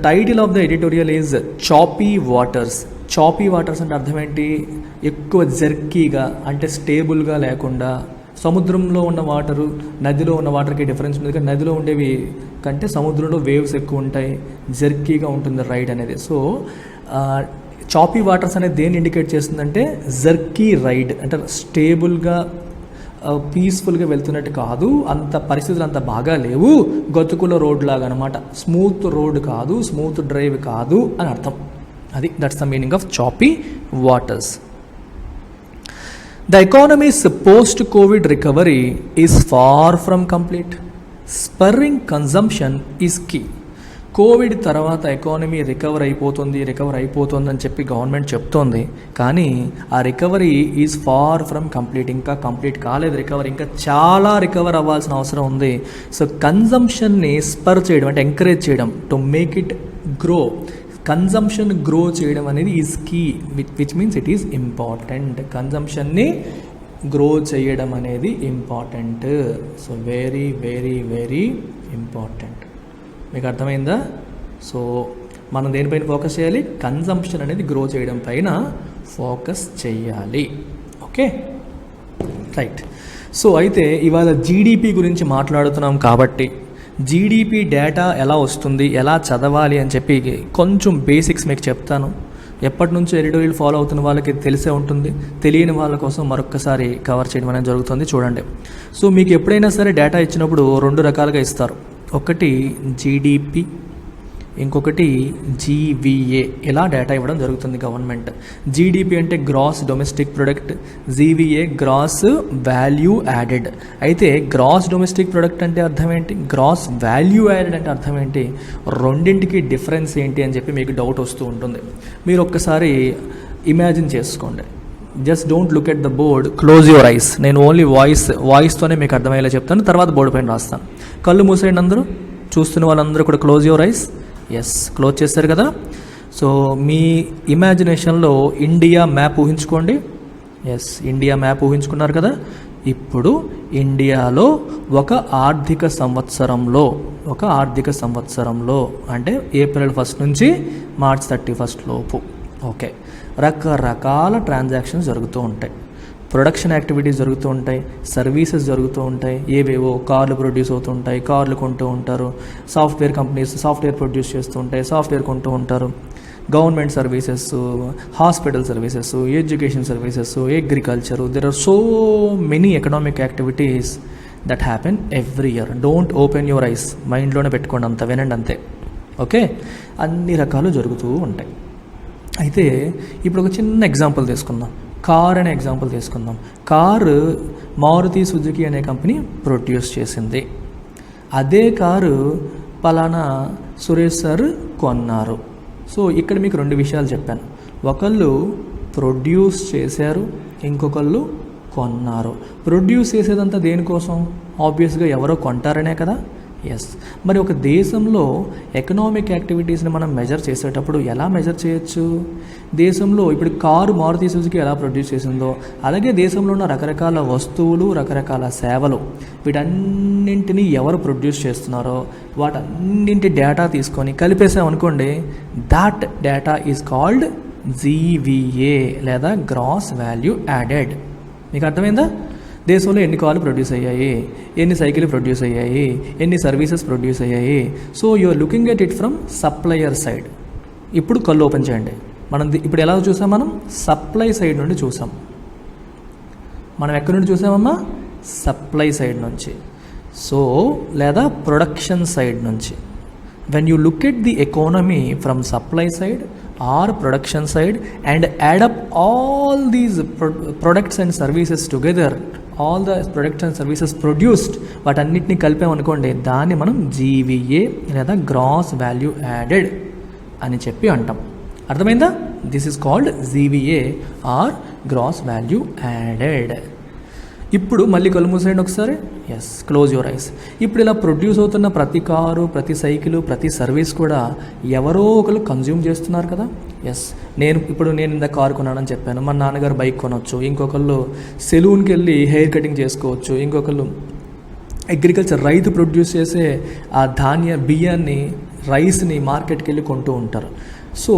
Title of the editorial is choppy waters. Choppy waters అంటే అర్థం ఏంటి? ఎక్కువ జర్కీగా అంటే స్టేబుల్గా లేకుండా. సముద్రంలో ఉన్న వాటరు నదిలో ఉన్న వాటర్కి డిఫరెన్స్ ఉంది. నదిలో ఉండేవి కంటే సముద్రంలో వేవ్స్ ఎక్కువ ఉంటాయి, జర్కీగా ఉంటుంది రైడ్ అనేది. సో చాపీ వాటర్స్ అనేది దేన్ని ఇండికేట్ చేస్తుందంటే జర్కీ రైడ్ అంటే స్టేబుల్గా పీస్ఫుల్గా వెళ్తున్నట్టు కాదు, అంత పరిస్థితులు అంత బాగా లేవు, గతుకుల రోడ్ లాగా అనమాట. స్మూత్ రోడ్ కాదు, స్మూత్ డ్రైవ్ కాదు అని అర్థం. అది that's the meaning of choppy waters. The economy's post COVID recovery is far from complete. Spurring consumption is key. COVID తర్వాత ఎకానమీ రికవర్ అయిపోతుంది అని చెప్పి గవర్నమెంట్ చెప్తోంది, కానీ ఆ recovery is far from complete. ఇంకా కంప్లీట్ కాలేదు రికవరీ, ఇంకా చాలా రికవర్ అవ్వాల్సిన అవసరం ఉంది. సో కన్జంప్షన్ని స్పర్ చేయడం అంటే ఎంకరేజ్ చేయడం, to make it grow. Consumption grow చేయడం అనేది is key, which means it is important. కన్జంప్షన్ని గ్రో చేయడం అనేది important. So very very very important. మీకు అర్థమైందా? సో మనం దేనిపైన ఫోకస్ చేయాలి? కన్జంప్షన్ అనేది గ్రో చేయడం పైన ఫోకస్ చేయాలి. Okay, right. సో అయితే ఇవాళ జీడిపి గురించి మాట్లాడుతున్నాం కాబట్టి జీడిపి డేటా ఎలా వస్తుంది, ఎలా చదవాలి అని చెప్పి కొంచెం బేసిక్స్ మీకు చెప్తాను. ఎప్పటి నుంచో ఎడిటోరియల్ ఫాలో అవుతున్న వాళ్ళకి తెలిసే ఉంటుంది, తెలియని వాళ్ళ కోసం మరొకసారి కవర్ చేయడం అనేది జరుగుతుంది. చూడండి, సో మీకు ఎప్పుడైనా సరే డేటా ఇచ్చినప్పుడు రెండు రకాలుగా ఇస్తారు. ఒకటి జీడిపి, ఇంకొకటి జీవీఏ. ఇలా డేటా ఇవ్వడం జరుగుతుంది గవర్నమెంట్. జీడిపి అంటే gross domestic product, GVA gross value added. అయితే గ్రాస్ డొమెస్టిక్ ప్రొడక్ట్ అంటే అర్థం ఏంటి, గ్రాస్ వాల్యూ యాడెడ్ అంటే అర్థం ఏంటి, రెండింటికి డిఫరెన్స్ ఏంటి అని చెప్పి మీకు డౌట్ వస్తూ ఉంటుంది. మీరు ఒక్కసారి ఇమాజిన్ చేసుకోండి. Just don't look at the board, close your ice. నేను ఓన్లీ వాయిస్తోనే మీకు అర్థమయ్యేలా చెప్తాను, తర్వాత బోర్డు పైన రాస్తాను. కళ్ళు మూసేయండి అందరూ, చూస్తున్న వాళ్ళందరూ కూడా close your eyes. Yes, close చేస్తారు కదా. సో మీ ఇమాజినేషన్లో ఇండియా మ్యాప్ ఊహించుకోండి. ఎస్, ఇండియా మ్యాప్ ఊహించుకున్నారు కదా. ఇప్పుడు ఇండియాలో ఒక ఆర్థిక సంవత్సరంలో అంటే ఏప్రిల్ 1 నుంచి మార్చ్ 31 లోపు, ఓకే, రకరకాల ట్రాన్సాక్షన్స్ జరుగుతూ ఉంటాయి. ప్రొడక్షన్ యాక్టివిటీస్ జరుగుతూ ఉంటాయి, సర్వీసెస్ జరుగుతూ ఉంటాయి. ఏవేవో కార్లు ప్రొడ్యూస్ అవుతూ ఉంటాయి, కార్లు కొంటూ ఉంటారు. సాఫ్ట్వేర్ కంపెనీస్ సాఫ్ట్వేర్ ప్రొడ్యూస్ చేస్తూ ఉంటాయి, సాఫ్ట్వేర్ కొంటూ ఉంటారు. Government services, hospital services, education services, agriculture. There are so many economic activities that happen every year. Don't open your eyes, మైండ్లోనే పెట్టుకోండి, అంత వినండి అంతే. ఓకే, అన్ని రకాలు జరుగుతూ ఉంటాయి. అయితే ఇప్పుడు ఒక చిన్న ఎగ్జాంపుల్ తీసుకుందాం. కార్ అనే ఎగ్జాంపుల్ తీసుకుందాం. కారు మారుతి సుజుకి అనే కంపెనీ ప్రొడ్యూస్ చేసింది. అదే కారు పలానా సురేష్ సార్ కొన్నారు. సో ఇక్కడ మీకు రెండు విషయాలు చెప్పాను. ఒకళ్ళు ప్రొడ్యూస్ చేశారు, ఇంకొకళ్ళు కొన్నారు. ప్రొడ్యూస్ చేసేదంతా దేనికోసం? ఆబ్వియస్గా ఎవరో కొంటారనే కదా. ఎస్, మరి ఒక దేశంలో ఎకనామిక్ యాక్టివిటీస్ని మనం మెజర్ చేసేటప్పుడు ఎలా మెజర్ చేయొచ్చు? దేశంలో ఇప్పుడు కారు మారుతి సుజుకి ఎలా ప్రొడ్యూస్ చేసిందో, అలాగే దేశంలో ఉన్న రకరకాల వస్తువులు, రకరకాల సేవలు, వీటన్నింటినీ ఎవరు ప్రొడ్యూస్ చేస్తున్నారో వాటన్నింటి డేటా తీసుకొని కలిపేసామనుకోండి, that data is called GVA లేదా గ్రాస్ వాల్యూ యాడెడ్. మీకు అర్థమైందా? దేశంలో ఎన్ని కార్లు ప్రొడ్యూస్ అయ్యాయి, ఎన్ని సైకిల్ ప్రొడ్యూస్ అయ్యాయి, ఎన్ని సర్వీసెస్ ప్రొడ్యూస్ అయ్యాయి. So you are looking at it from supplier side. ఇప్పుడు కళ్ళు ఓపెన్ చేయండి. మనం ఇప్పుడు ఎలా చూసాం? మనం సప్లై సైడ్ నుండి చూసాం. మనం ఎక్కడి నుండి చూసామమ్మా? సప్లై సైడ్ నుంచి. సో లేదా ప్రొడక్షన్ సైడ్ నుంచి. When you look at the economy from supply side or production side and add up all these products and services together, all the products and services produced, వాటన్నిటిని కలిపామనుకోండి, దాన్ని మనం GVA లేదా gross value added అని చెప్పి అంటాం. అర్థమైందా? This is called GVA or gross value added. ఇప్పుడు మళ్ళీ కళ్ళు మూసేయండి ఒకసారి. Yes, close your eyes. ఇప్పుడు ఇలా ప్రొడ్యూస్ అవుతున్న ప్రతి కారు, ప్రతి సైకిలు, ప్రతి సర్వీస్ కూడా ఎవరో ఒకరు కన్జ్యూమ్ చేస్తున్నారు కదా. ఎస్, నేను ఇంత కారు కొన్నానని చెప్పాను, మా నాన్నగారు బైక్ కొనవచ్చు, ఇంకొకళ్ళు సెలూన్కి వెళ్ళి హెయిర్ కటింగ్ చేసుకోవచ్చు, ఇంకొకళ్ళు అగ్రికల్చర్ రైతు ప్రొడ్యూస్ చేసే ఆ బియ్యాన్ని రైస్ని మార్కెట్కి వెళ్ళి కొంటూ ఉంటారు. So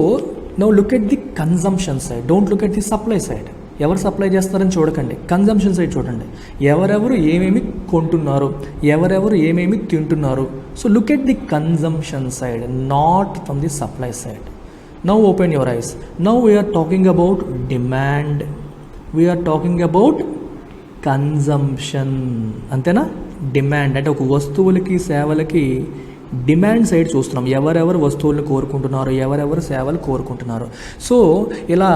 now look at the consumption side, don't look at the supply side. ఎవరు సప్లై చేస్తారని చూడకండి, కన్జంప్షన్ సైడ్ చూడండి. ఎవరెవరు ఏమేమి కొంటున్నారు, ఎవరెవరు ఏమేమి తింటున్నారు. So look at the consumption side, not from the supply side. Now open your eyes. Now we're talking about demand, we're talking about consumption. అంతేనా? డిమాండ్ అంటే ఒక వస్తువులకి సేవలకి డిమాండ్ సైడ్ చూస్తున్నాం. ఎవరెవరు వస్తువులను కోరుకుంటున్నారు, ఎవరెవరు సేవలు కోరుకుంటున్నారు. సో ఇలా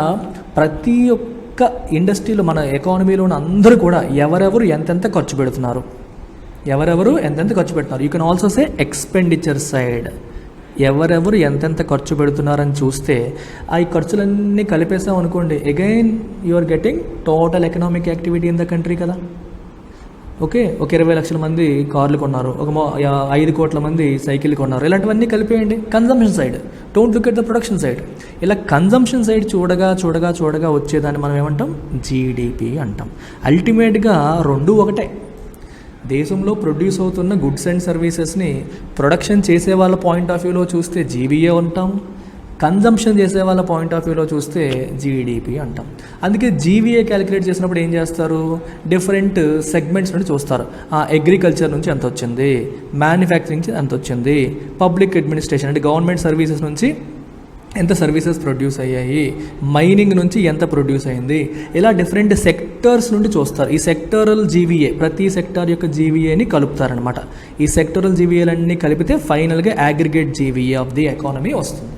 ప్రతి ఒక్క ఇండస్ట్రీలో, మన ఎకానమీలో ఉన్న అందరూ కూడా ఎవరెవరు ఎంతెంత ఖర్చు పెడుతున్నారు, ఎవరెవరు ఎంతెంత ఖర్చు పెడుతున్నారు. You can also say expenditure side. ఎవరెవరు ఎంతెంత ఖర్చు పెడుతున్నారని చూస్తే ఆ ఈ ఖర్చులన్నీ కలిపేసాం అనుకోండి, again you are getting total economic activity in the country కదా. ఓకే, ఒక 20 లక్షల మంది కార్లు కొన్నారు, ఒక 5 కోట్ల మంది సైకిల్ కొన్నారు. ఇలాంటివన్నీ కలిపేయండి. Consumption side, don't look at the production side. ఇలా కన్జంప్షన్ సైడ్ చూడగా చూడగా చూడగా వచ్చేదాన్ని మనం ఏమంటాం? జీడిపి అంటాం. అల్టిమేట్గా రెండు ఒకటే. దేశంలో ప్రొడ్యూస్ అవుతున్న గుడ్స్ అండ్ సర్వీసెస్ని ప్రొడక్షన్ చేసే వాళ్ళ పాయింట్ ఆఫ్ వ్యూలో చూస్తే జీబీఏ అంటాం, కన్జంప్షన్ చేసే వాళ్ళ పాయింట్ ఆఫ్ వ్యూలో చూస్తే జీడిపి అంటాం. అందుకే జీవీఏ క్యాలిక్యులేట్ చేసినప్పుడు ఏం చేస్తారు? డిఫరెంట్ సెగ్మెంట్స్ నుండి చూస్తారు. అగ్రికల్చర్ నుంచి ఎంత వచ్చింది, మ్యానుఫ్యాక్చరింగ్ నుంచి ఎంత వచ్చింది, పబ్లిక్ అడ్మినిస్ట్రేషన్ అంటే గవర్నమెంట్ సర్వీసెస్ నుంచి ఎంత సర్వీసెస్ ప్రొడ్యూస్ అయ్యాయి, మైనింగ్ నుంచి ఎంత ప్రొడ్యూస్ అయింది, ఇలా డిఫరెంట్ సెక్టర్స్ నుండి చూస్తారు. ఈ సెక్టరల్ జీవీఏ, ప్రతి సెక్టార్ యొక్క జీవీఏని కలుపుతారనమాట. ఈ సెక్టరల్ జీవీఏలన్నీ కలిపితే ఫైనల్గా aggregate GVA of the economy వస్తుంది.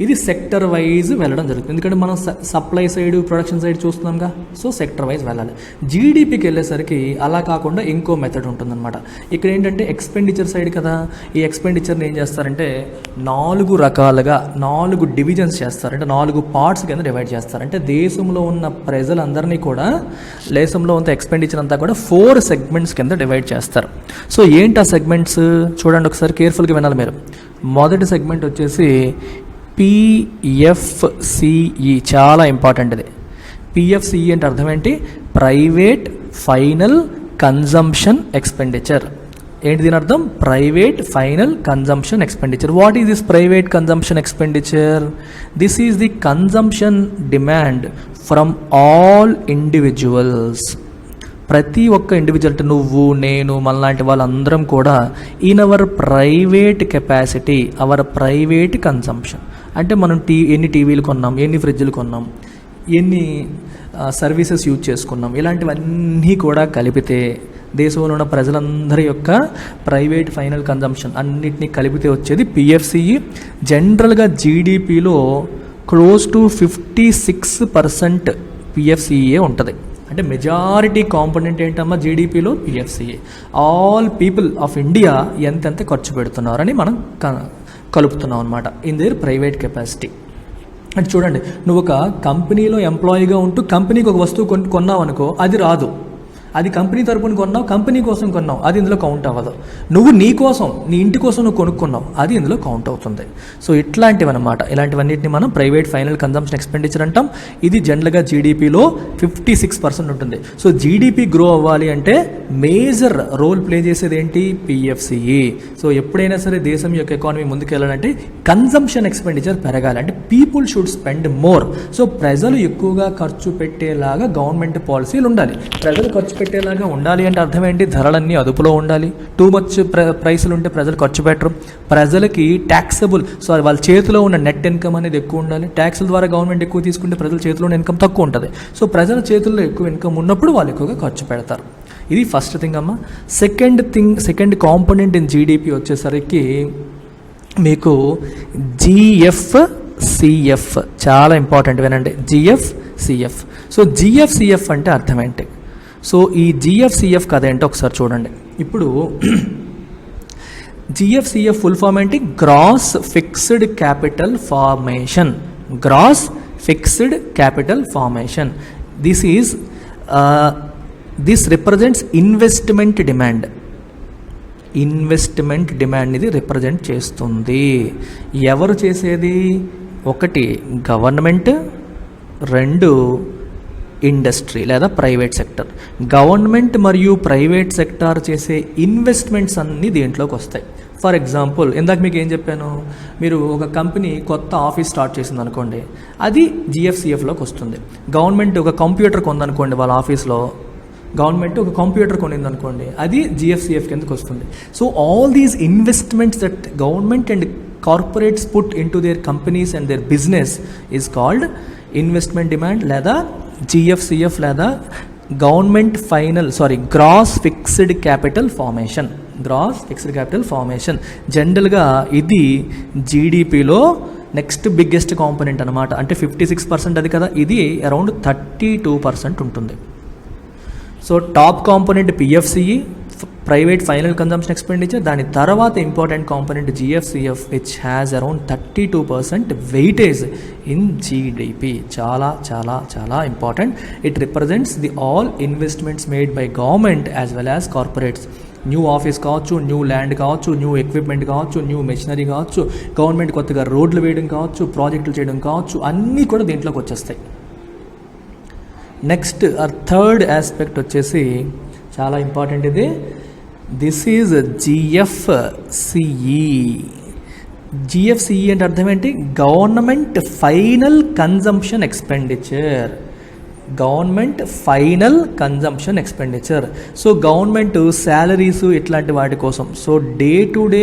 ఇది సెక్టర్ వైజ్ వెళ్ళడం జరుగుతుంది. ఎందుకంటే మనం సప్లై సైడ్, ప్రొడక్షన్ సైడ్ చూస్తున్నాంగా. సో సెక్టర్ వైజ్ వెళ్ళాలి. జీడిపికి వెళ్ళేసరికి అలా కాకుండా ఇంకో మెథడ్ ఉంటుందన్నమాట. ఇక్కడ ఏంటంటే ఎక్స్పెండిచర్ సైడ్ కదా. ఈ ఎక్స్పెండిచర్ని ఏం చేస్తారంటే 4 రకాలుగా 4 డివిజన్స్ చేస్తారు. అంటే 4 పార్ట్స్ కింద డివైడ్ చేస్తారు. అంటే దేశంలో ఉన్న ప్రజలందరినీ కూడా, దేశంలో ఉన్న ఎక్స్పెండిచర్ అంతా కూడా 4 సెగ్మెంట్స్ కింద డివైడ్ చేస్తారు. సో ఏంటి ఆ సెగ్మెంట్స్ చూడండి ఒకసారి, కేర్ఫుల్గా వినాలి మీరు. మొదటి సెగ్మెంట్ వచ్చేసి పిఎఫ్సిఈ, చాలా ఇంపార్టెంట్ ఇది. పిఎఫ్సిఈ అంటే అర్థం ఏంటి? Private final consumption expenditure. ఏంటి దీని అర్థం? Private final consumption expenditure. What is this private consumption expenditure? This is the consumption demand from all individuals. ప్రతి ఒక్క ఇండివిజువల్, అంటే నువ్వు, నేను, మనలాంటి వాళ్ళందరం కూడా in our private capacity, our private consumption. అంటే మనం ఎన్ని టీవీలు కొన్నాం, ఎన్ని ఫ్రిడ్జ్లు కొన్నాం, ఎన్ని సర్వీసెస్ యూజ్ చేసుకున్నాం, ఇలాంటివన్నీ కూడా కలిపితే దేశంలో ఉన్న ప్రజలందరి యొక్క ప్రైవేట్ ఫైనల్ కన్జంప్షన్ అన్నిటినీ కలిపితే వచ్చేది పిఎఫ్సిఈ. జనరల్గా జీడిపిలో క్లోజ్ టు 56% పిఎఫ్సిఈఏ ఉంటుంది. అంటే మెజారిటీ కాంపోనెంట్ ఏంటమ్మా జీడిపిలో? పిఎఫ్సిఏ. ఆల్ పీపుల్ ఆఫ్ ఇండియా ఎంతెంత ఖర్చు పెడుతున్నారని మనం కలుపుతున్నాం అనమాట ఇన్ దేర్ ప్రైవేట్ కెపాసిటీ. అంటే చూడండి, నువ్వు ఒక కంపెనీలో ఎంప్లాయీగా ఉంటూ కంపెనీకి ఒక వస్తువు కొన్నావు అనుకో, అది రాదు. అది కంపెనీ తరపున కొన్నావు, కంపెనీ కోసం కొన్నావు, అది ఇందులో కౌంట్ అవ్వదు. నువ్వు నీ కోసం, నీ ఇంటి కోసం నువ్వు కొనుక్కున్నావు, అది ఇందులో కౌంట్ అవుతుంది. సో ఇట్లాంటివి అనమాట. ఇలాంటివన్నిటిని మనం ప్రైవేట్ ఫైనల్ కన్జంప్షన్ ఎక్స్పెండిచర్ అంటాం. ఇది జనరల్గా జీడిపిలో 56% ఉంటుంది. సో జీడిపి గ్రో అవ్వాలి అంటే మేజర్ రోల్ ప్లే చేసేది ఏంటి? పిఎఫ్సిఈ. సో ఎప్పుడైనా సరే దేశం యొక్క ఎకానమీ ముందుకెళ్ళాలంటే కన్జంప్షన్ ఎక్స్పెండిచర్ పెరగాలి. అంటే people should spend more. So ప్రజలు ఎక్కువగా ఖర్చు పెట్టేలాగా గవర్నమెంట్ పాలసీలు ఉండాలి. ప్రజలు ఖర్చు పెట్టేలాగా ఉండాలి అంటే అర్థం ఏంటి? ధరలన్నీ అదుపులో ఉండాలి. టూ మచ్ ప్రైసులు ఉంటే ప్రజలు ఖర్చు పెట్టరు. ప్రజలకి ట్యాక్సబుల్, సో వాళ్ళ చేతిలో ఉన్న నెట్ ఇన్కమ్ అనేది ఎక్కువ ఉండాలి. ట్యాక్సుల ద్వారా గవర్నమెంట్ ఎక్కువ తీసుకుంటే ప్రజల చేతిలో ఉన్న ఇన్కమ్ తక్కువ ఉంటుంది. సో ప్రజల చేతుల్లో ఎక్కువ ఇన్కమ్ ఉన్నప్పుడు వాళ్ళు ఎక్కువగా ఖర్చు పెడతారు. ఇది ఫస్ట్ థింగ్ అమ్మా. సెకండ్ కాంపోనెంట్ ఇన్ జీడిపి వచ్చేసరికి మీకు జిఎఫ్సిఎఫ్, చాలా ఇంపార్టెంట్, వినండి. జిఎఫ్సిఎఫ్. సో జిఎఫ్సిఎఫ్ అంటే అర్థం ఏంటి? సో ఈ జిఎఫ్సిఎఫ్ కథ ఏంటో ఒకసారి చూడండి. ఇప్పుడు జిఎఫ్సిఎఫ్ ఫుల్ ఫామ్ ఏంటి? Gross fixed capital formation. Gross fixed capital formation. This represents investment demand. Investment demand ఇది రిప్రజెంట్ చేస్తుంది. ఎవరు చేసేది? 1 గవర్నమెంట్, 2 ఇండస్ట్రీ లేదా ప్రైవేట్ సెక్టర్. గవర్నమెంట్ మరియు ప్రైవేట్ సెక్టార్ చేసే ఇన్వెస్ట్మెంట్స్ అన్నీ దీంట్లోకి వస్తాయి. ఫర్ ఎగ్జాంపుల్ ఇందాక మీకు ఏం చెప్పాను, మీరు ఒక కంపెనీ కొత్త ఆఫీస్ స్టార్ట్ చేసింది అనుకోండి, అది జిఎఫ్సిఎఫ్లోకి వస్తుంది. గవర్నమెంట్ ఒక కంప్యూటర్ కొందనుకోండి వాళ్ళ ఆఫీస్లో, గవర్నమెంట్ ఒక కంప్యూటర్ కొనింది అనుకోండి, అది జిఎఫ్సిఎఫ్ కిందకి వస్తుంది. So all these investments that government and corporates put in to their companies and their business is called investment demand లేదా జిఎఫ్సిఎఫ్ లేదా gross fixed capital formation. Gross fixed capital formation జనరల్గా ఇది జీడిపిలో next biggest component అనమాట. అంటే 56% అది కదా, ఇది అరౌండ్ 32% ఉంటుంది. So top component PFCE, private final consumption expenditure, దాని తర్వాత important component GFCF which has around 32% weightage in GDP. చాలా చాలా చాలా important. It represents the all investments made by government as well as corporates. New office కావచ్చు, new land కావచ్చు, new equipment కావచ్చు, new machinery కావచ్చు, government కొత్తగా రోడ్లు వేయడం కావచ్చు, ప్రాజెక్టులు చేయడం కావచ్చు, అన్నీ కూడా దీంట్లోకి వచ్చేస్తాయి. నెక్స్ట్ థర్డ్ ఆస్పెక్ట్ వచ్చేసి చాలా ఇంపార్టెంట్ ఇది. This is జిఎఫ్సిఈ. జిఎఫ్సిఈ అంటే అర్థం ఏంటి? Government final consumption expenditure. Government final consumption expenditure. So government salaries ఇట్లాంటి వాటి కోసం, so day to day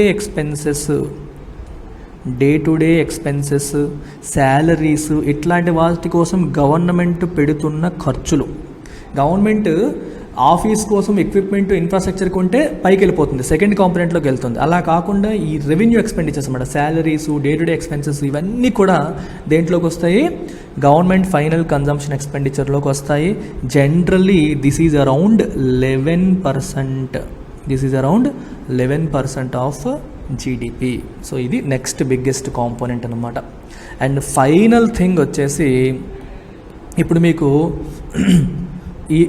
expenses, salaries ఇట్లాంటి వాటి కోసం గవర్నమెంట్ పెడుతున్న ఖర్చులు. గవర్నమెంట్ ఆఫీస్ కోసం ఎక్విప్మెంట్, ఇన్ఫ్రాస్ట్రక్చర్ కొంటే పైకి వెళ్ళిపోతుంది, సెకండ్ కాంపోనెంట్లోకి వెళ్తుంది. అలా కాకుండా ఈ రెవెన్యూ ఎక్స్పెండిచర్స్ అన్నమాట, salaries, day to day expenses ఇవన్నీ కూడా దేంట్లోకి వస్తాయి? గవర్నమెంట్ ఫైనల్ కన్జంప్షన్ ఎక్స్పెండిచర్లోకి వస్తాయి. Generally this is around 11% of GDP. So ఇది నెక్స్ట్ బిగ్గెస్ట్ కాంపోనెంట్ అనమాట. అండ్ ఫైనల్ థింగ్ వచ్చేసి ఇప్పుడు మీకు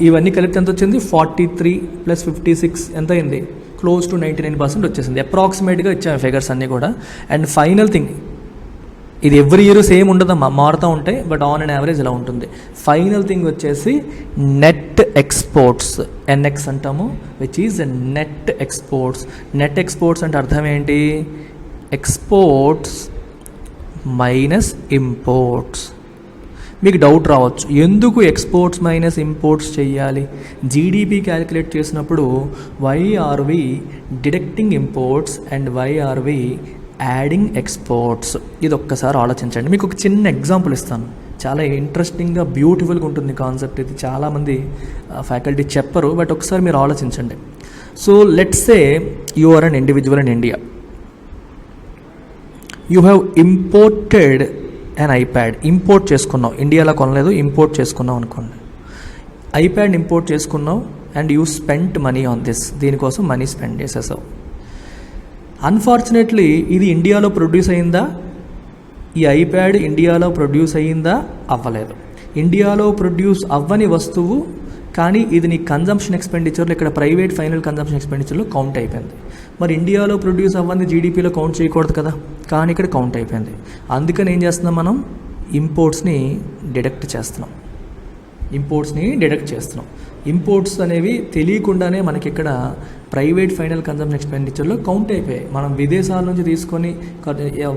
ఇవన్నీ కలిపి ఎంత వచ్చింది? 43 + 56 ఎంత అయింది? క్లోజ్ టు 99% వచ్చేసింది. అప్రాక్సిమేట్గా ఇచ్చాము ఫిగర్స్ అన్నీ కూడా. అండ్ ఫైనల్ థింగ్, ఇది ఎవ్రీ ఇయర్ సేమ్ ఉండదమ్మా, మారుతూ ఉంటాయి, బట్ ఆన్ అండ్ యావరేజ్ ఇలా ఉంటుంది. ఫైనల్ థింగ్ వచ్చేసి నెట్ ఎక్స్పోర్ట్స్, ఎన్ఎక్స్ అంటాము, which is net exports. Net exports అంటే అర్థం ఏంటి? Exports minus imports. మీకు డౌట్ రావచ్చు, ఎందుకు ఎక్స్పోర్ట్స్ మైనస్ ఇంపోర్ట్స్ చేయాలి? జీడిపి క్యాలిక్యులేట్ చేసినప్పుడు why are we deducting imports and why are we adding exports? ఇది ఒక్కసారి ఆలోచించండి. మీకు ఒక చిన్న ఎగ్జాంపుల్ ఇస్తాను, చాలా ఇంట్రెస్టింగ్గా బ్యూటిఫుల్గా ఉంటుంది కాన్సెప్ట్. ఇది చాలామంది ఫ్యాకల్టీ చెప్పరు, బట్ ఒకసారి మీరు ఆలోచించండి. So let's say you are an individual in India. You have imported and iPad. Import చేసుకున్నావు, ఇండియాలో కొనలేదు, ఇంపోర్ట్ చేసుకున్నావు అనుకోండి. ఐప్యాడ్ ఇంపోర్ట్ చేసుకున్నావు and you spent money on this. దీనికోసం మనీ స్పెండ్ చేసేసావు. అన్ఫార్చునేట్లీ ఇది ఇండియాలో ప్రొడ్యూస్ అయిందా? ఈ ఐప్యాడ్ ఇండియాలో ప్రొడ్యూస్ అయ్యిందా? అవ్వలేదు. ఇండియాలో ప్రొడ్యూస్ అవ్వని వస్తువు, కానీ ఇది నీ కన్జంప్షన్ ఎక్స్పెండిచర్లో, ఇక్కడ ప్రైవేట్ ఫైనల్ కన్జంప్షన్ ఎక్స్పెండిచర్లో కౌంట్ అయిపోయింది. మరి ఇండియాలో ప్రొడ్యూస్ అవ్వని జీడిపిలో కౌంట్ చేయకూడదు కదా, కానీ ఇక్కడ కౌంట్ అయిపోయింది. అందుకని ఏం చేస్తున్నాం మనం? ఇంపోర్ట్స్ని డిడక్ట్ చేస్తున్నాం. ఇంపోర్ట్స్ అనేవి తెలియకుండానే మనకి ఇక్కడ ప్రైవేట్ ఫైనల్ కన్జంప్షన్ ఎక్స్పెండిచర్లో కౌంట్ అయిపోయాయి. మనం విదేశాల నుంచి తీసుకొని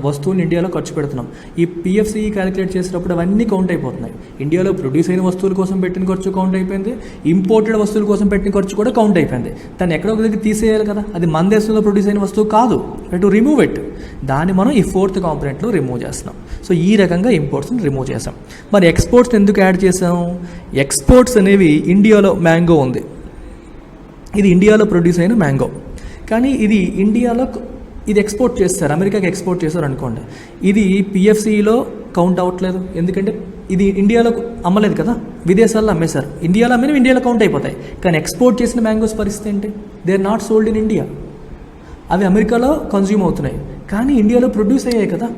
వస్తువుని ఇండియాలో ఖర్చు పెడుతున్నాం. ఈ పిఎఫ్సిఈ క్యాలిక్యులేట్ చేసేటప్పుడు అవన్నీ కౌంట్ అయిపోతున్నాయి. ఇండియాలో ప్రొడ్యూస్ అయిన వస్తువుల కోసం పెట్టిన ఖర్చు కౌంట్ అయిపోయింది, ఇంపోర్టెడ్ వస్తువుల కోసం పెట్టిన ఖర్చు కూడా కౌంట్ అయిపోయింది. దాన్ని ఎక్కడో ఒక దగ్గర తీసేయాలి కదా, అది మన దేశంలో ప్రొడ్యూస్ అయిన వస్తువు కాదు, టు రిమూవ్ ఇట్. దాన్ని మనం ఈ ఫోర్త్ కాంపోనెంట్లో రిమూవ్ చేస్తున్నాం. సో ఈ రకంగా ఇంపోర్ట్స్ని రిమూవ్ చేసాం. మరి ఎక్స్పోర్ట్స్ని ఎందుకు యాడ్ చేసాం? ఎక్స్పోర్ట్స్ అనేవి ఇండియాలో మ్యాంగో ఉంది, ఇది ఇండియాలో ప్రొడ్యూస్ అయిన మ్యాంగో, కానీ ఇది ఇండియాలో ఇది ఎక్స్పోర్ట్ చేస్తారు, అమెరికాకి ఎక్స్పోర్ట్ చేస్తారు అనుకోండి. ఇది పిఎఫ్సిఈలో కౌంట్ అవ్వట్లేదు, ఎందుకంటే ఇది ఇండియాలో అమ్మలేదు కదా, విదేశాల్లో అమ్మేశారు. ఇండియాలో అమ్మిన ఇండియాలో కౌంట్ అయిపోతాయి, కానీ ఎక్స్పోర్ట్ చేసిన మ్యాంగోస్ పరిస్థితి ఏంటి? They are not sold in India. అవి అమెరికాలో కన్జ్యూమ్ అవుతున్నాయి, కానీ ఇండియాలో ప్రొడ్యూస్ అయ్యాయి కదా.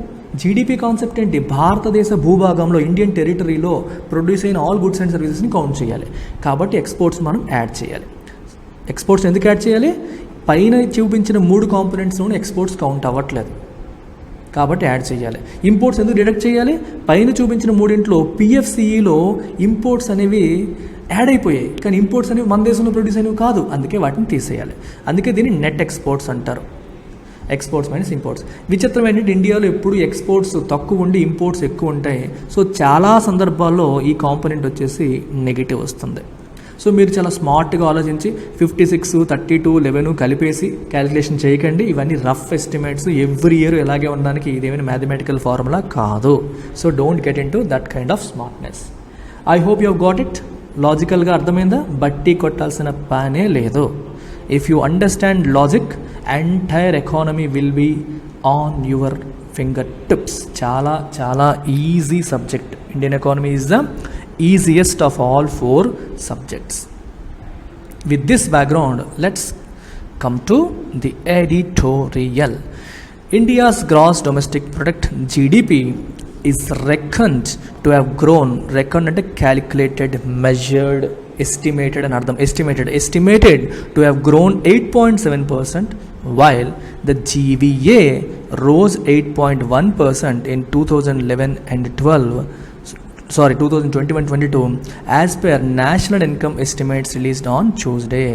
జీడిపి కాన్సెప్ట్ ఏంటి? భారతదేశ భూభాగంలో, ఇండియన్ టెరిటరీలో ప్రొడ్యూస్ అయిన ఆల్ గుడ్స్ అండ్ సర్వీసెస్ని కౌంట్ చేయాలి. కాబట్టి ఎక్స్పోర్ట్స్ మనం యాడ్ చేయాలి. ఎక్స్పోర్ట్స్ ఎందుకు యాడ్ చేయాలి? పైన చూపించిన 3 కాంపోనెంట్స్లోనే ఎక్స్పోర్ట్స్ కౌంట్ అవ్వట్లేదు, కాబట్టి యాడ్ చేయాలి. ఇంపోర్ట్స్ ఎందుకు డిడక్ట్ చేయాలి? పైన చూపించిన 3 పిఎఫ్సిఈలో ఇంపోర్ట్స్ అనేవి యాడ్ అయిపోయాయి, కానీ ఇంపోర్ట్స్ అనేవి మన దేశంలో ప్రొడ్యూస్ అయినవి కాదు, అందుకే వాటిని తీసేయాలి. అందుకే దీన్ని నెట్ ఎక్స్పోర్ట్స్ అంటారు. Exports minus imports. విచిత్రం ఏంటంటే ఇండియాలో ఎప్పుడు ఎక్స్పోర్ట్స్ తక్కువ ఉండి ఇంపోర్ట్స్ ఎక్కువ ఉంటాయి. సో చాలా సందర్భాల్లో ఈ కాంపోనెంట్ వచ్చేసి నెగిటివ్ వస్తుంది. సో మీరు చాలా స్మార్ట్గా ఆలోచించి 56, 32, 11 కలిపేసి క్యాలిక్యులేషన్ చేయకండి. ఇవన్నీ రఫ్ ఎస్టిమేట్స్. ఎవ్రీ ఇయర్ ఎలాగే ఉండడానికి ఇదేమైనా మ్యాథమెటికల్ ఫార్ములా కాదు. So don't get in to that kind of smartness. I hope you got it. లాజికల్గా అర్థమైందా? బట్టి కొట్టాల్సిన పనే లేదు. If you understand logic, entire economy will be on your fingertips. చాలా చాలా easy subject. Indian economy is the easiest of all 4 subjects. With this background, let's come to the editorial. India's gross domestic product GDP is reckoned to have grown, reckoned అంటే calculated, measured, estimated and ardham estimated to have grown 8.7%, while the GVA rose 8.1% in 2011 and 2021-22 as per national income estimates released on Tuesday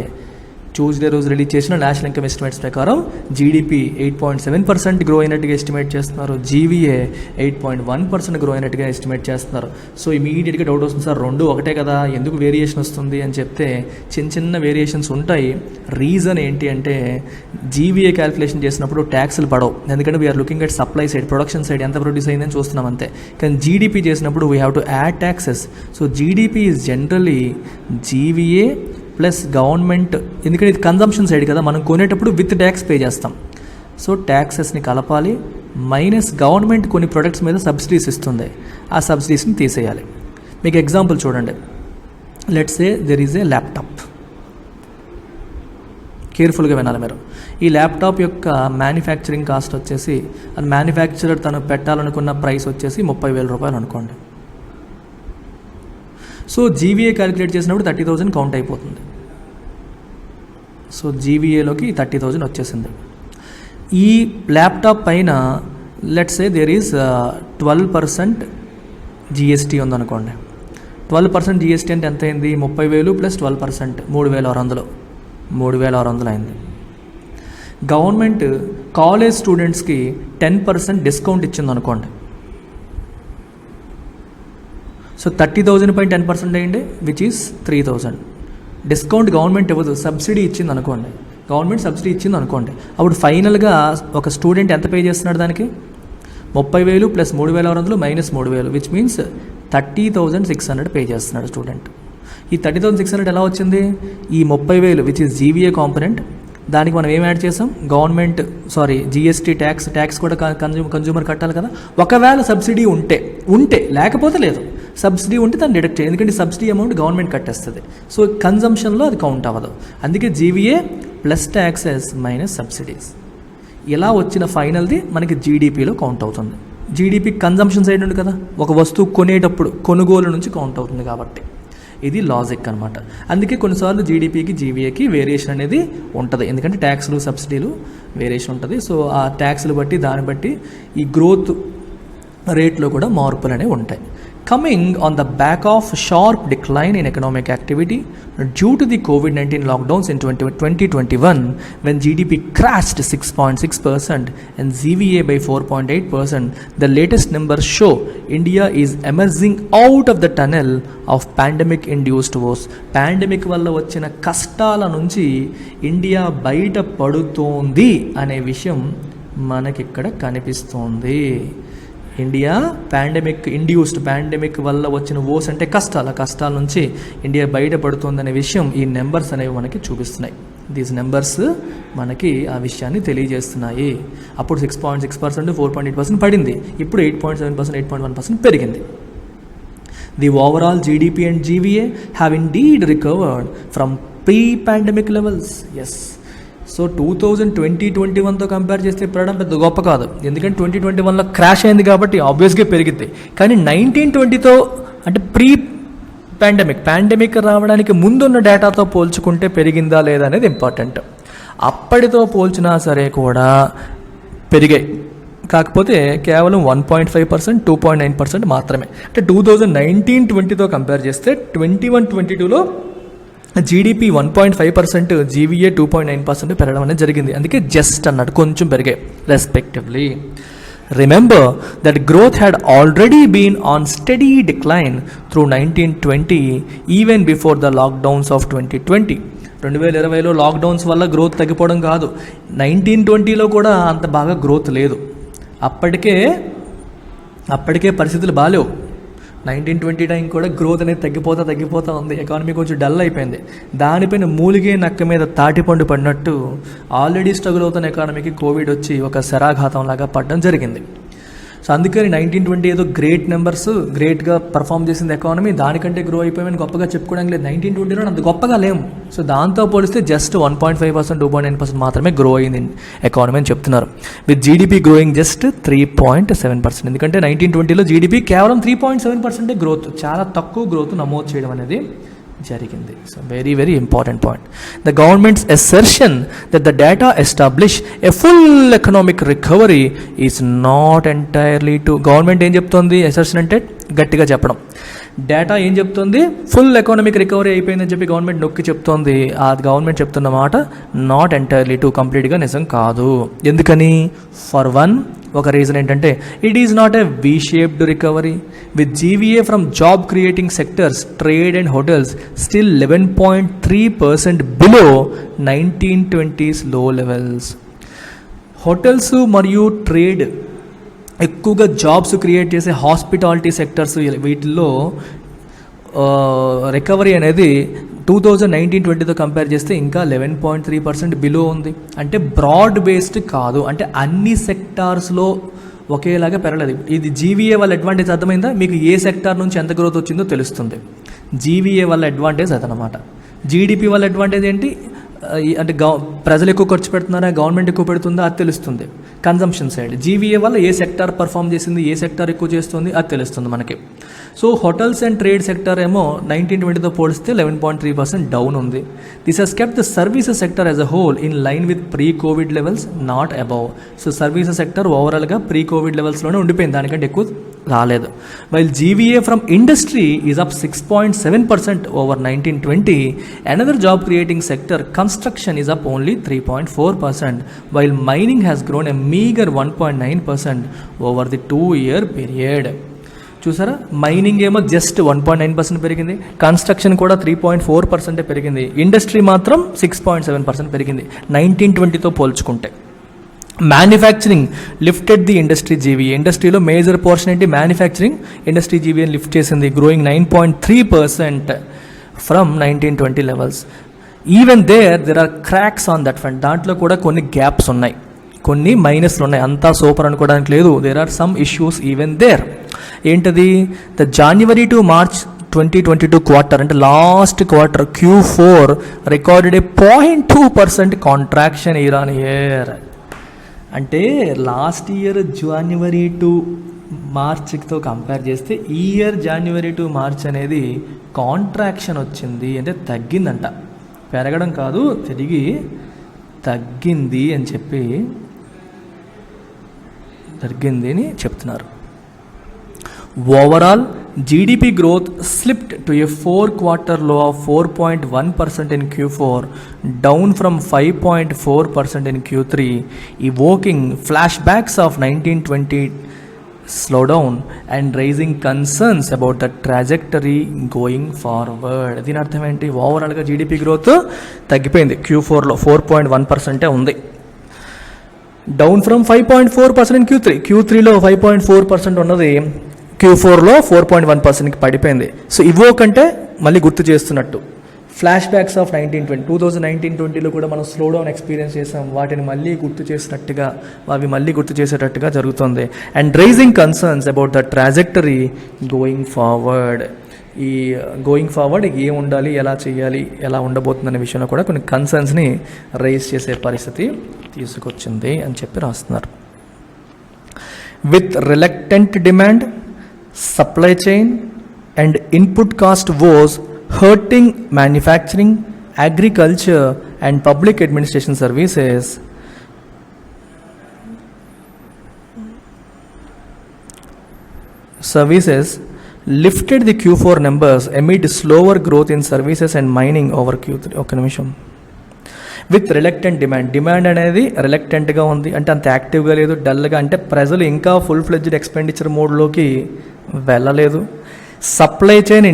రోజు release చేసిన national income estimates ప్రకారం GDP 8.7% grow అయినట్టుగా estimate చేస్తున్నారు. GVA 8.1% grow అయినట్టుగా estimate చేస్తున్నారు. So ఇమీడియట్గా doubt వస్తుంది, sir రెండు ఒకటే కదా, ఎందుకు వేరియేషన్ వస్తుంది అని చెప్తే చిన్న చిన్న వేరియేషన్స్ ఉంటాయి. రీజన్ ఏంటి అంటే జీవీఏ క్యాలిక్యులేషన్ చేసినప్పుడు ట్యాక్స్లు పడవు, ఎందుకంటే we're looking at supply side, production side ఎంత ప్రొడ్యూస్ అయిందని చూస్తున్నాం అంతే. కానీ జీడిపి చేసినప్పుడు we have to add taxes. So GDP is generally GVA plus government, ఎందుకంటే ఇది కన్జంప్షన్ సైడ్ కదా, మనం కొనేటప్పుడు విత్ ట్యాక్స్ పే చేస్తాం. సో ట్యాక్సెస్ని కలపాలి, మైనస్ గవర్నమెంట్ కొన్ని ప్రొడక్ట్స్ మీద సబ్సిడీస్ ఇస్తుంది, ఆ సబ్సిడీస్ని తీసేయాలి. మీకు ఎగ్జాంపుల్ చూడండి. Let's say there is a laptop. కేర్ఫుల్గా వినాలి మీరు. ఈ ల్యాప్టాప్ యొక్క మ్యానుఫ్యాక్చరింగ్ కాస్ట్ వచ్చేసి, అది మ్యానుఫ్యాక్చరర్ తను పెట్టాలనుకున్న ప్రైస్ వచ్చేసి 30,000 రూపాయలు అనుకోండి. సో జీవీఏ క్యాలిక్యులేట్ చేసినప్పుడు 30,000 కౌంట్ అయిపోతుంది. సో జీవీఏలోకి 30,000 వచ్చేసింది. ఈ ల్యాప్టాప్ పైన let's say there is 12% GST ఉందనుకోండి. 12% జిఎస్టీ అంటే ఎంత అయింది? 30,000 ప్లస్ 12% 3,600, 3,600 అయింది. గవర్నమెంట్ కాలేజ్ స్టూడెంట్స్కి 10% డిస్కౌంట్ ఇచ్చింది అనుకోండి. సో 30,000 పైన 10% అయ్యింది, విచ్ ఈస్ 3,000. డిస్కౌంట్ గవర్నమెంట్ ఇవ్వదు, సబ్సిడీ ఇచ్చింది అనుకోండి. గవర్నమెంట్ సబ్సిడీ ఇచ్చింది అనుకోండి. అప్పుడు ఫైనల్గా ఒక స్టూడెంట్ ఎంత పే చేస్తున్నాడు దానికి? 30,000 plus 3,600 minus 3,000, which means 30,600 pay చేస్తున్నాడు స్టూడెంట్. ఈ 30,600 ఎలా వచ్చింది? ఈ 30,000 విచ్ ఈస్ జీవీఏ కాంపోనెంట్, దానికి మనం ఏం యాడ్ చేసాం? గవర్నమెంట్ జిఎస్టీ ట్యాక్స్ కూడా కన్జ్యూమర్ కట్టాలి కదా. ఒకవేళ సబ్సిడీ ఉంటే లేకపోతే లేదు. సబ్సిడీ ఉంటే దాన్ని డిడక్ట్ చేయాలి, ఎందుకంటే సబ్సిడీ అమౌంట్ గవర్నమెంట్ కట్టేస్తుంది. సో కన్జంప్షన్లో అది కౌంట్ అవ్వదు. అందుకే GVA plus taxes minus subsidies, ఇలా వచ్చిన ఫైనల్ది మనకి జీడిపిలో కౌంట్ అవుతుంది. జీడిపి కన్జంప్షన్ సైడ్ ఉంది కదా, ఒక వస్తువు కొనేటప్పుడు కొనుగోలు నుంచి కౌంట్ అవుతుంది. కాబట్టి ఇది లాజిక్ అనమాట. అందుకే కొన్నిసార్లు జీడిపికి జీవీఏకి వేరియేషన్ అనేది ఉంటుంది, ఎందుకంటే ట్యాక్స్లు సబ్సిడీలు వేరియేషన్ ఉంటుంది. సో ఆ ట్యాక్స్లు బట్టి దాన్ని బట్టి ఈ గ్రోత్ రేట్లో కూడా మార్పులు అనేవి ఉంటాయి. Coming on the back of sharp decline in economic activity due to the COVID-19 lockdowns in 2021, when GDP crashed 6.6% and ZVA by 4.8%, the latest numbers show India is emerging out of the tunnel of pandemic-induced woes. Pandemic వల్ల వచ్చిన కష్టాల నుంచి India బయట పడుతోంది అనే విషయం మనకిక్కడ కనిపిస్తోంది. ఇండియా పాండమిక్ వల్ల వచ్చిన ఓస్ అంటే కష్టాల నుంచి ఇండియా బయటపడుతుందనే విషయం ఈ నెంబర్స్ అనేవి మనకి చూపిస్తున్నాయి. దీస్ నెంబర్స్ మనకి ఆ విషయాన్ని తెలియజేస్తున్నాయి. అప్పుడు 6.6%, 4.8% పడింది, ఇప్పుడు 8.7%, 8.1% పెరిగింది. The overall GDP and GVA have indeed recovered from pre pandemic levels. Yes. So 2020-21తో కంపేర్ చేస్తే పెరగడం పెద్ద గొప్ప కాదు, ఎందుకంటే 2021లో క్రాష్ అయింది కాబట్టి ఆబ్వియస్గా పెరిగింది. కానీ 1920తో అంటే ప్రీ పాండమిక్ రావడానికి ముందున్న డేటాతో పోల్చుకుంటే పెరిగిందా లేదా అనేది ఇంపార్టెంట్. అప్పటితో పోల్చినా సరే కూడా పెరిగాయి, కాకపోతే కేవలం 1.5%, 2.9% మాత్రమే. అంటే 2019-20తో కంపేర్ చేస్తే 21-22లో జీడిపి 1.5%, జీవీఏ 2.9% పెరగడం అనేది జరిగింది. అందుకే జస్ట్ అన్నట్టు కొంచెం పెరిగాయి respectively. Remember that growth had already been on steady decline through 1920 even before the lockdowns of 2020. 2020లో లాక్డౌన్స్ వల్ల గ్రోత్ తగ్గిపోవడం కాదు, 1920లో కూడా అంత బాగా గ్రోత్ లేదు. అప్పటికే పరిస్థితులు బాలేవు. 1920 టైం కూడా గ్రోత్ అనేది తగ్గిపోతా ఉంది. ఎకానమీ కొంచెం డల్ అయిపోయింది. దానిపైన మూలిగే నక్క మీద తాటిపండు పడినట్టు ఆల్రెడీ స్ట్రగుల్ అవుతున్న ఎకానమీకి కోవిడ్ వచ్చి ఒక శరాఘాతం లాగా పడడం జరిగింది. సో అందుకని 1920 ఏదో గ్రేట్ నెంబర్స్, గ్రేట్గా పర్ఫామ్ చేసింది ఎకానమీ, దానికంటే గ్రో అయిపోయామని గొప్పగా చెప్పుకోవడానికి లేదు. 1920లో అంత గొప్పగా లేము. సో దాంతో పోలిస్తే జస్ట్ 1.5%, 2.9% మాత్రమే గ్రో అయింది ఎకానమీ అని చెప్తున్నారు. With GDP growing just 3.7%. ఎందుకంటే 1920లో జీడిపి కేవలం 3.7% గ్రోత్, చాలా తక్కువ గ్రోత్ నమోదు చేయడం అనేది జరిగింది. So very very important point. The governments assertion that the data establish a full economic recovery is not entirely to. Government ఏం చెప్తోంది? అసర్షన్ అంటే గట్టిగా చెప్పడం. డేటా ఏం చెప్తుంది? ఫుల్ ఎకనామిక్ రికవరీ అయిపోయిందని చెప్పి గవర్నమెంట్ నొక్కి చెప్తోంది. ఆ గవర్నమెంట్ చెప్తున్న మాట నాట్ ఎంటైర్లీ టు, కంప్లీట్గా నిజం కాదు. ఎందుకని? ఫర్ వన్, ఒక రీజన్ ఏంటంటే it is not a we shaped recovery with GVA from job creating sectors, trade and hotels still 11.3% below 1920s లో లెవెల్స్. హోటల్స్ మరియు ట్రేడ్ ఎక్కువగా జాబ్స్ క్రియేట్ చేసే హాస్పిటాలిటీ సెక్టర్స్, వీటిల్లో రికవరీ అనేది 2019-20తో కంపేర్ చేస్తే ఇంకా 11.3% బిలో ఉంది. అంటే బ్రాడ్ బేస్డ్ కాదు, అంటే అన్ని సెక్టార్స్లో ఒకేలాగా పెరగలేదు. ఇది జీవీఏ వల్ల అడ్వాంటేజ్ అర్థమైందా? మీకు ఏ సెక్టార్ నుంచి ఎంత గ్రోత్ వచ్చిందో తెలుస్తుంది. జీవీఏ వల్ల అడ్వాంటేజ్ అదనమాట. జీడిపి వల్ల అడ్వాంటేజ్ ఏంటి అంటే ప్రజలు ఎక్కువ ఖర్చు పెడుతున్నారా, గవర్నమెంట్ ఎక్కువ పెడుతుందా, అది తెలుస్తుంది కన్జంప్షన్ సైడ్. జీవీఏ వల్ల ఏ సెక్టార్ పర్ఫామ్ చేసింది, ఏ సెక్టార్ ఎక్కువ చేస్తుంది, అది తెలుస్తుంది మనకి. So hotels and trade sector ఏమో 1920తో పోలిస్తే 11.3% డౌన్ ఉంది. This has kept the services sector as a whole in line with pre covid levels, not above. So services sector ఓవరాల్గా ప్రీ కోవిడ్ లెవెల్స్లోనే ఉండిపోయింది, దానికంటే ఎక్కువ రాలేదు. While GVA from industry is up 6.7% over 1920. Another job creating sector construction is up only 3.4%, while mining has grown a meagre 1.9% over the 2-year period. చూసారా, mining ఏమో just 1.9% పెరిగింది, construction కూడా 3.4% పెరిగింది, ఇండస్ట్రీ మాత్రం 6.7% పెరిగింది 1920తో పోల్చుకుంటే. Manufacturing lifted the industry GVA. ఇండస్ట్రీలో మేజర్ పోర్షన్ ఏంటి? మ్యానుఫ్యాక్చరింగ్. ఇండస్ట్రీ జీవీఏని లిఫ్ట్ చేసింది, growing 9.3% from 1920 levels. Even there are cracks on that front. దాంట్లో కూడా కొన్ని గ్యాప్స్ ఉన్నాయి, కొన్ని మైనస్లు ఉన్నాయి, అంతా సూపర్ అనుకోవడానికి లేదు. There are some issues even there. ఏంటది? The January to March 2022 quarter, అంటే last quarter Q4 recorded a 0.2% contraction year on year. అంటే లాస్ట్ ఇయర్ జనవరి టు మార్చ్తో కంపేర్ చేస్తే ఈ ఇయర్ జనవరి టు మార్చ్ అనేది కాంట్రాక్షన్ వచ్చింది, అంటే తగ్గిందంట, పెరగడం కాదు, తిరిగి తగ్గింది అని చెప్పి జరిగింది అని చెప్తున్నారు. Overall GDP growth slipped to A 4-quarter low of 4.1% in Q4, down from 5.4% in Q3, evoking flashbacks of 1920 slowdown and raising concerns about the trajectory going forward. దీని అర్థం ఏంటి? ఓవరాల్గా జీడిపి గ్రోత్ తగ్గిపోయింది, Q4లో 4.1% ఉంది, డౌన్ ఫ్రమ్ 5.4% in Q3లో 5.4% ఉన్నది Q4లో 4.1%కి పడిపోయింది. So evoke అంటే మళ్ళీ గుర్తు చేస్తున్నట్టు, ఫ్లాష్ బ్యాక్స్ ఆఫ్ 2019-20లో కూడా మనం స్లో డౌన్ ఎక్స్పీరియన్స్ చేసాం, వాటిని మళ్ళీ గుర్తు చేసినట్టుగా, అవి మళ్ళీ గుర్తు చేసేటట్టుగా జరుగుతుంది. And rising concerns about the trajectory going forward. ఈ గోయింగ్ ఫార్వర్డ్ ఏం ఉండాలి, ఎలా చేయాలి, ఎలా ఉండబోతుందనే విషయంలో కూడా కొన్ని కన్సర్న్స్ని రైజ్ చేసే పరిస్థితి తీసుకొచ్చింది అని చెప్పి రాస్తున్నారు. With reluctant demand, supply chain and input cost woes hurting manufacturing, agriculture and public administration services lifted the Q4 numbers amid slower growth in services and mining over Q3. ఒక నిమిషం. విత్ రిలక్టెంట్ డిమాండ్ అనేది రిలక్టెంట్గా ఉంది, అంటే అంత యాక్టివ్గా లేదు, డల్గా, అంటే ప్రజలు ఇంకా ఫుల్ ఫ్లెడ్జ్డ్ ఎక్స్పెండిచర్ మోడ్లోకి వెళ్ళలేదు. Supply chain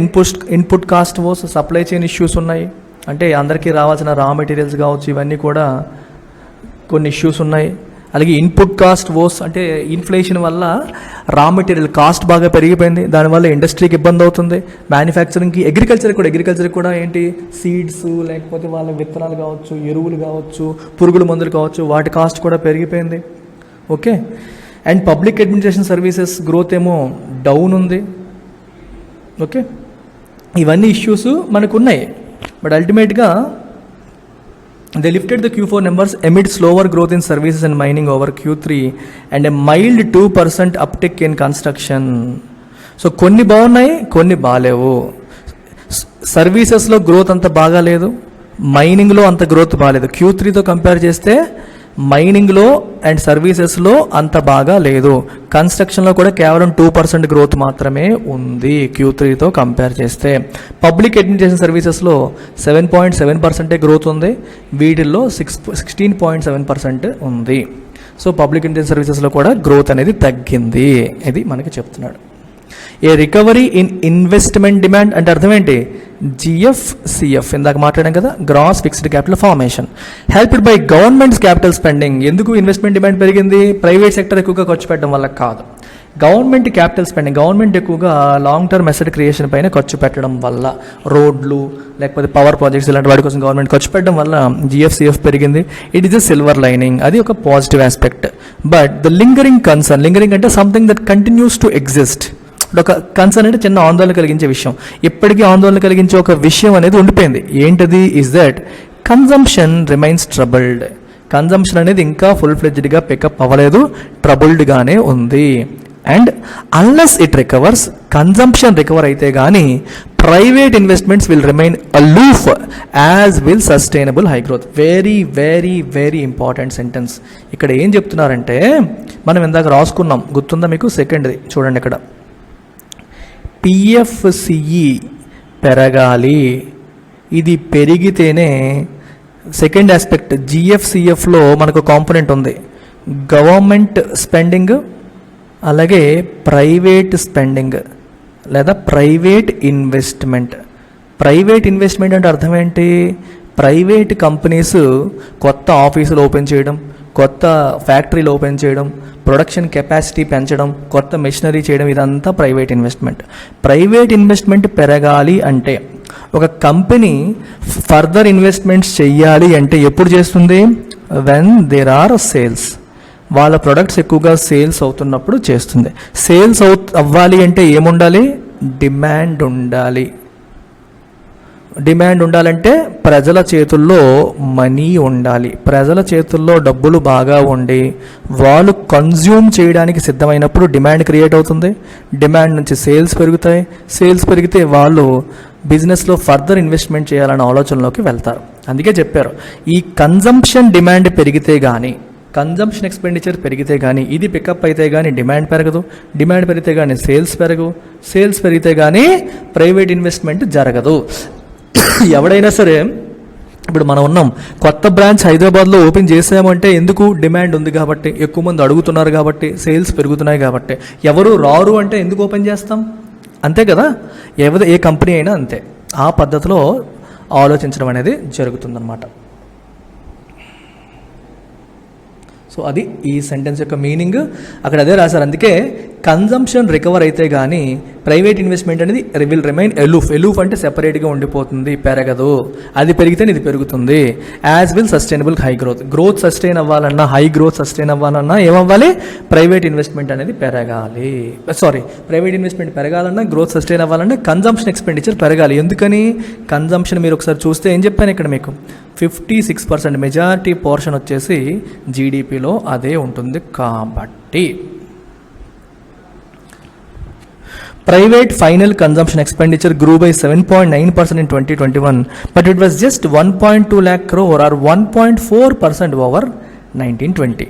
input cost vows, supply chain issues ఉన్నాయి, అంటే అందరికీ రావాల్సిన రా మెటీరియల్స్ కావచ్చు, ఇవన్నీ కూడా కొన్ని ఇష్యూస్ ఉన్నాయి. అలాగే ఇన్పుట్ కాస్ట్ వోస్, అంటే ఇన్ఫ్లేషన్ వల్ల రా మెటీరియల్ కాస్ట్ బాగా పెరిగిపోయింది, దానివల్ల ఇండస్ట్రీకి ఇబ్బంది అవుతుంది. మ్యానుఫ్యాక్చరింగ్కి, అగ్రికల్చర్ కూడా ఏంటి, సీడ్స్ లేకపోతే వాళ్ళ విత్తనాలు కావచ్చు, ఎరువులు కావచ్చు, పురుగుల మందులు కావచ్చు, వాటి కాస్ట్ కూడా పెరిగిపోయింది. Okay. And public administration services growth ఏమో డౌన్ ఉంది. ఓకే, ఇవన్నీ ఇష్యూస్ మనకు ఉన్నాయి. బట్ అల్టిమేట్గా they lifted the Q4 numbers amid slower growth in services and mining over Q3 and a mild 2% uptick in construction. So కొన్ని బాగున్నాయి, కొన్ని బాగాలేవు. సర్వీసెస్లో గ్రోత్ అంత బాగా లేదు, మైనింగ్లో అంత గ్రోత్ బాగాలేదు. Q3తో కంపేర్ చేస్తే మైనింగ్లో అండ్ సర్వీసెస్లో అంత బాగా లేదు. కన్స్ట్రక్షన్లో కూడా కేవలం 2% గ్రోత్ మాత్రమే ఉంది Q3తో కంపేర్ చేస్తే. పబ్లిక్ అడ్మినిస్ట్రేషన్ సర్వీసెస్లో 7.7% గ్రోత్ ఉంది, వీటిల్లో 16.7% ఉంది. సో పబ్లిక్ అడ్మినిస్ట్రేషన్ సర్వీసెస్లో కూడా గ్రోత్ అనేది తగ్గింది, ఇది మనకి చెప్తున్నాడు. A recovery in investment demand అంటే అర్థం ఏంటి, GFCF ఇందాక మాట్లాడాం కదా, gross fixed capital formation, helped by government's capital spending. ఎందుకు ఇన్వెస్ట్మెంట్ డిమాండ్ పెరిగింది, ప్రైవేట్ సెక్టర్ ఎక్కువగా ఖర్చు పెట్టడం వల్ల కాదు, గవర్నమెంట్ క్యాపిటల్ స్పెండింగ్, గవర్నమెంట్ ఎక్కువగా లాంగ్ టర్మ్ అసెట్ క్రియేషన్ పైన ఖర్చు పెట్టడం వల్ల, రోడ్లు లేకపోతే పవర్ ప్రాజెక్ట్స్ ఇలాంటి వాటి కోసం గవర్నమెంట్ ఖర్చు పెట్టడం వల్ల GFCF పెరిగింది. It is a silver lining, అది ఒక positive aspect. But the lingering concern, lingering అంటే something that continues to exist, ఒక కన్సర్న్ అంటే చిన్న ఆందోళన కలిగించే విషయం, ఇప్పటికీ ఆందోళన కలిగించే ఒక విషయం అనేది ఉండిపోయింది. ఏంటది, is that consumption remains troubled. Consumption అనేది ఇంకా ఫుల్ ఫ్లెడ్జ్డ్గా పికప్ అవ్వలేదు, ట్రబుల్డ్గానే ఉంది. And unless it recovers, consumption recover అయితే కానీ private investments will remain aloof as will sustainable high growth. Very very very important sentence. ఇక్కడ ఏం చెప్తున్నారంటే, మనం ఇందాక రాసుకున్నాం, గుర్తుందా మీకు, సెకండ్ది చూడండి ఇక్కడ, PFCE పెరగాలి, ఇది పెరిగితేనే. సెకండ్ ఆస్పెక్ట్ GFCFలో మనకు కాంపోనెంట్ ఉంది, గవర్నమెంట్ స్పెండింగ్ అలాగే ప్రైవేట్ స్పెండింగ్ లేదా ప్రైవేట్ ఇన్వెస్ట్మెంట్. ప్రైవేట్ ఇన్వెస్ట్మెంట్ అంటే అర్థం ఏంటి, ప్రైవేట్ కంపెనీస్ కొత్త ఆఫీసులు ఓపెన్ చేయడం, కొత్త ఫ్యాక్టరీలు ఓపెన్ చేయడం, ప్రొడక్షన్ కెపాసిటీ పెంచడం, కొత్త మెషినరీ చేయడం, ఇదంతా ప్రైవేట్ ఇన్వెస్ట్మెంట్. ప్రైవేట్ ఇన్వెస్ట్మెంట్ పెరగాలి అంటే, ఒక కంపెనీ ఫర్దర్ ఇన్వెస్ట్మెంట్స్ చెయ్యాలి అంటే ఎప్పుడు చేస్తుంది, వెన్ దేర్ ఆర్ సేల్స్, వాళ్ళ ప్రొడక్ట్స్ ఎక్కువగా సేల్స్ అవుతున్నప్పుడు చేస్తుంది. సేల్స్ అవ్వాలి అంటే ఏముండాలి, డిమాండ్ ఉండాలి. డిమాండ్ ఉండాలంటే ప్రజల చేతుల్లో మనీ ఉండాలి, ప్రజల చేతుల్లో డబ్బులు బాగా ఉండి వాళ్ళు కన్జ్యూమ్ చేయడానికి సిద్ధమైనప్పుడు డిమాండ్ క్రియేట్ అవుతుంది. డిమాండ్ నుంచి సేల్స్ పెరుగుతాయి, సేల్స్ పెరిగితే వాళ్ళు బిజినెస్లో ఫర్దర్ ఇన్వెస్ట్మెంట్ చేయాలనే ఆలోచనలోకి వెళ్తారు. అందుకే చెప్పారు, ఈ కన్జంప్షన్ డిమాండ్ పెరిగితే కానీ, కన్జంప్షన్ ఎక్స్పెండిచర్ పెరిగితే కానీ, ఇది పికప్ అయితే కానీ డిమాండ్ పెరగదు, డిమాండ్ పెరిగితే కానీ సేల్స్ పెరగవు, సేల్స్ పెరిగితే కానీ ప్రైవేట్ ఇన్వెస్ట్మెంట్ జరగదు. ఎవడైనా సరే, ఇప్పుడు మనం ఉన్నాం, కొత్త బ్రాంచ్ హైదరాబాద్లో ఓపెన్ చేసామంటే ఎందుకు, డిమాండ్ ఉంది కాబట్టి, ఎక్కువ మంది అడుగుతున్నారు కాబట్టి, సేల్స్ పెరుగుతున్నాయి కాబట్టి. ఎవరు రారు అంటే ఎందుకు ఓపెన్ చేస్తాం, అంతే కదా. ఏ కంపెనీ అయినా అంతే, ఆ పద్ధతిలో ఆలోచించడం అనేది జరుగుతుందన్నమాట. సో అది ఈ సెంటెన్స్ యొక్క మీనింగ్, అక్కడ అదే రాశారు. అందుకే కన్జంప్షన్ రికవర్ అయితే కానీ ప్రైవేట్ ఇన్వెస్ట్మెంట్ అనేది విల్ రిమైన్ ఎలూఫ్. ఎలూఫ్ అంటే సెపరేట్గా ఉండిపోతుంది, పెరగదు. అది పెరిగితే ఇది పెరుగుతుంది. As will sustainable high growth. Growth sustain అవ్వాలన్నా, హై గ్రోత్ సస్టైన్ అవ్వాలన్నా ఏమవ్వాలి, ప్రైవేట్ ఇన్వెస్ట్మెంట్ అనేది పెరగాలి. ప్రైవేట్ ఇన్వెస్ట్మెంట్ పెరగాలన్నా, గ్రోత్ సస్టైన్ అవ్వాలన్నా కన్జంప్షన్ ఎక్స్పెండిచర్ పెరగాలి. ఎందుకని, కన్జంప్షన్ మీరు ఒకసారి చూస్తే ఏం చెప్పాను ఇక్కడ మీకు, 56% మెజారిటీ పోర్షన్ వచ్చేసి జీడిపిలో అదే ఉంటుంది కాబట్టి. Private final consumption expenditure grew by 7.9% in 2021, but it was just 1.2 lakh crore or 1.4% over 1920.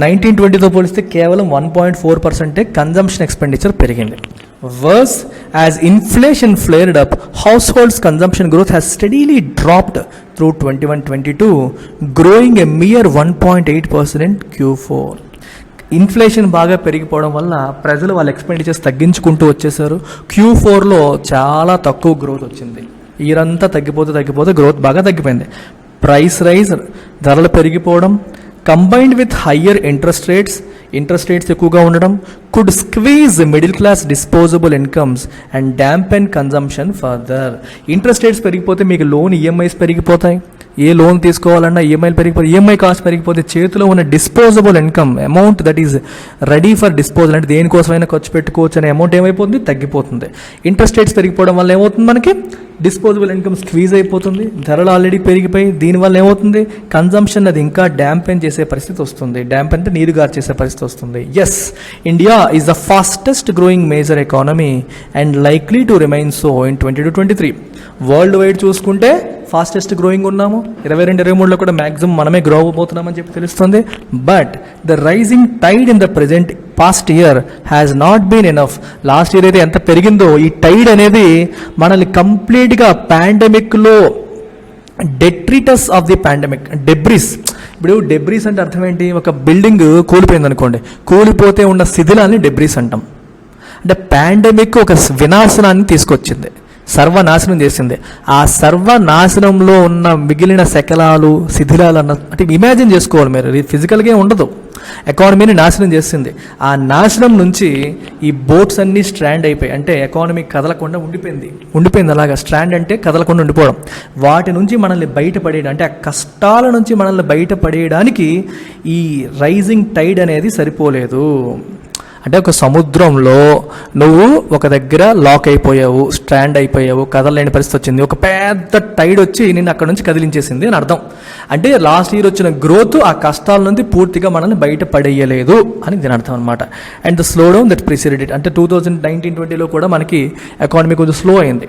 1920తో పోలిస్తే కేవలం 1.4% కన్జంప్షన్ ఎక్స్పెండిచర్ పెరిగింది. Worse, as inflation flared up, households' consumption growth has steadily dropped through 21-22, growing a mere 1.8% in Q4. Inflation బాగా పెరిగిపోవడం వల్ల ప్రజలు వాళ్ళ expenditures తగ్గించుకుంటూ వచ్చేసారు. Q4లో చాలా తక్కువ గ్రోత్ వచ్చింది. ఇయర్ అంతా తగ్గిపోతే గ్రోత్ బాగా తగ్గిపోయింది. ప్రైస్ రైజ్, ధరలు పెరిగిపోవడం combined with higher interest rates ఎక్కువగా ఉండడం could squeeze middle class disposable incomes and dampen consumption further. Interest rates పెరిగిపోతే మీకు లోన్ ఈఎంఐస్ పెరిగిపోతాయి. ఏ లోన్ తీసుకోవాలన్నా ఈఎంఐలు పెరిగిపోతే, ఈఎంఐ కాస్ట్ పెరిగిపోతే చేతిలో ఉన్న disposable income amount that is ready for disposal, అంటే దేనికోసమైనా ఖర్చు పెట్టుకోవచ్చు అనే అమౌంట్ ఏమైపోతుంది, తగ్గిపోతుంది. ఇంట్రెస్ట్ రేట్స్ పెరిగిపోవడం వల్ల ఏమవుతుంది, మనకి డిస్పోజబుల్ ఇన్కమ్ స్క్వీజ్ అయిపోతుంది. ధరలు ఆల్రెడీ పెరిగిపోయి దీనివల్ల ఏమవుతుంది, కన్జంప్షన్ అది ఇంకా డ్యాంపెన్ చేసే పరిస్థితి వస్తుంది. డ్యాంపెన్ అంటే నీరు గార్చేసే పరిస్థితి వస్తుంది. Yes, India is the fastest growing major economy and likely to remain so in 2022-23. Worldwide చూసుకుంటే ఫాస్టెస్ట్ గ్రోయింగ్ ఉన్నాము. 22-23లో కూడా మ్యాక్సిమం మనమే గ్రో అవ్వబోతున్నామని చెప్పి తెలుస్తుంది. But the rising tide in the present past year has not been enough. Last year అయితే ఎంత పెరిగిందో ఈ టైడ్ అనేది మనల్ని కంప్లీట్గా పాండమిక్లో detritus of the pandemic debris. ఇప్పుడు డెబ్రిస్ అంటే అర్థం ఏంటి, ఒక బిల్డింగ్ కూలిపోయింది అనుకోండి, కూలిపోతే ఉన్న శిథిలాన్ని డెబ్రిస్ అంటాం. అంటే పాండమిక్ ఒక వినాశనాన్ని తీసుకొచ్చింది, సర్వనాశనం చేసింది. ఆ సర్వనాశనంలో ఉన్న మిగిలిన శకలాలు శిథిలాలు అంటే ఇమాజిన్ చేసుకోవాలి మీరు, ఫిజికల్గా ఉండదు, ఎకానమీని నాశనం చేసింది. ఆ నాశనం నుంచి ఈ బోట్స్ అన్నీ స్ట్రాండ్ అయిపోయి, అంటే ఎకానమీ కదలకుండా ఉండిపోయింది. అలాగా స్ట్రాండ్ అంటే కదలకుండా ఉండిపోవడం. వాటి నుంచి మనల్ని బయటపడేయడం, అంటే ఆ కష్టాల నుంచి మనల్ని బయటపడేయడానికి ఈ రైజింగ్ టైడ్ అనేది సరిపోలేదు. అంటే ఒక సముద్రంలో నువ్వు ఒక దగ్గర లాక్ అయిపోయావు, స్ట్రాండ్ అయిపోయావు, కదలలేని పరిస్థితి వచ్చింది, ఒక పెద్ద టైడ్ వచ్చి నిన్ను అక్కడ నుంచి కదిలించేసింది అని అర్థం. అంటే లాస్ట్ ఇయర్ వచ్చిన గ్రోత్ ఆ కష్టాల నుంచి పూర్తిగా మనల్ని బయటపడేయలేదు అని దీని అర్థం అనమాట. And the slow down that preceded, అంటే 2019-20లో కూడా మనకి ఎకానమీ కొంచెం స్లో అయింది.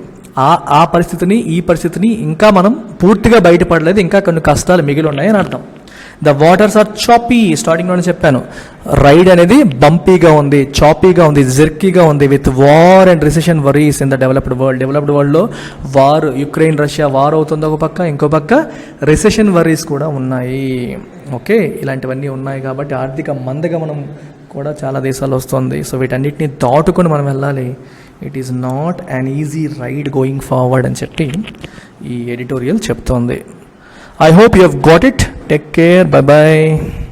ఆ పరిస్థితిని ఈ పరిస్థితిని ఇంకా మనం పూర్తిగా బయటపడలేదు, ఇంకా కొన్ని కష్టాలు మిగిలి ఉన్నాయని అర్థం. ద వాటర్స్ ఆర్ చాపీ, స్టార్టింగ్లోనే చెప్పాను, రైడ్ అనేది బంపీగా ఉంది, చాపీగా ఉంది, జెర్కీగా ఉంది, with war and recession worries in the developed వరల్డ్లో వార్, యుక్రెయిన్ రష్యా వార్ అవుతుంది ఒక పక్క, ఇంకో పక్క రిసెషన్ వరీస్ కూడా ఉన్నాయి. ఓకే, ఇలాంటివన్నీ ఉన్నాయి కాబట్టి ఆర్థిక మందగమనం కూడా చాలా దేశాల్లో వస్తుంది. సో వీటన్నిటిని దాటుకొని మనం వెళ్ళాలి. It is not an easy ride going forward అని చెప్పి ఈ ఎడిటోరియల్ చెప్తోంది. I hope you have got it. Take care. Bye bye.